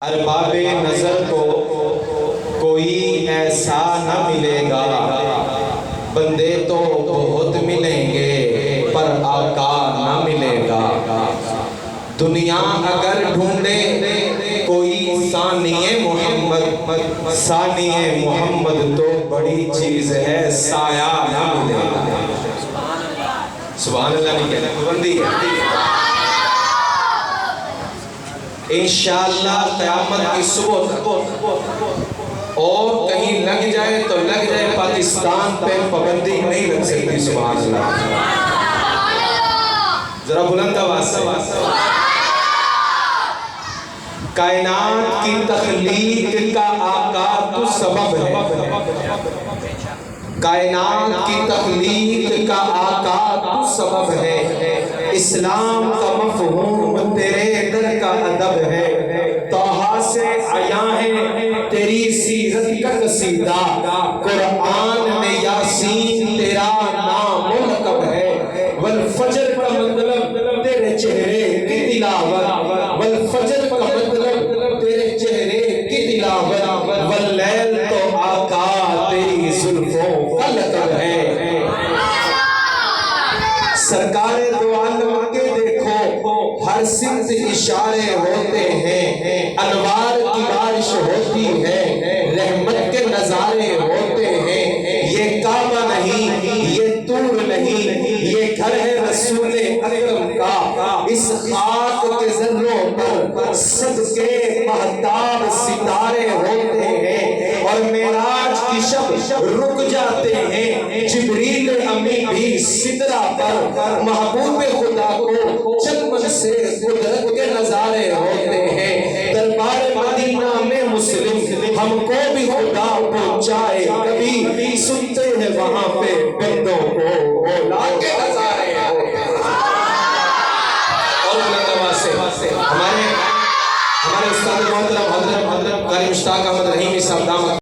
ارباب نظر کو کوئی ایسا نہ ملے گا، بندے تو بہت ملیں گے پر آقا نہ ملے گا۔ دنیا اگر ڈھونڈے کوئی ثانی محمد، ثانی محمد تو بڑی چیز ہے، سایہ نہ ملے گا۔ سبحان اللہ نہیں کہنا، پابندی ہے۔ انشاءاللہ قیامت کی صبح تک اور کہیں لگ جائے تو لگ جائے، پاکستان پہ پابندی نہیں لگ سکتی۔ سبحان اللہ، ذرا بلند آواز سے۔ کائنات کی تخلیق کا آقا تو سبب ہے، کائنات کی تخلیق کا آقا تو سبب ہے، اسلام کا مفہوم تیرے در کا ادب ہے، طٰہٰ سے عیاں ہے تیری سیرت کا قصیدہ، قرآن میں یاسین تیرا نام و لقب ہے، والفجر کا مطلب تیرے چہرے کی تلاوت، والفجر کا مطلب تیرے چہرے کی تلاوت، واللیل تو آقا تیری زلفوں کا لقب ہے۔ سرکار دو عالم کے دیکھو ہر سمت اشارے ہوتے ہیں، انوار کی بارش ہوتی ہے، رحمت کے نظارے ہوتے ہیں، یہ کعبہ نہیں یہ طور نہیں، یہ گھر ہے رسول اکرم کا، اس خاک کے ذروں پر صدقے مہتاب ستارے ہوتے ہیں، اور معراج کی شب رک جاتے ہیں، جبریل امی بھی سدرہ پر، محبوب خدا کو چلمن سے قدرت کے نظارے ہوتے ہیں، دربار مدینہ میں مسلم ہم کو بھی خدا پہنچائے، کبھی سنتے ہیں وہاں پہ بندوں کو مولا کے نظارے ہوتے ہیں۔ اور ہمارے استاد محترم حضرت قاری مشتاق احمد رحیمی صاحب دامت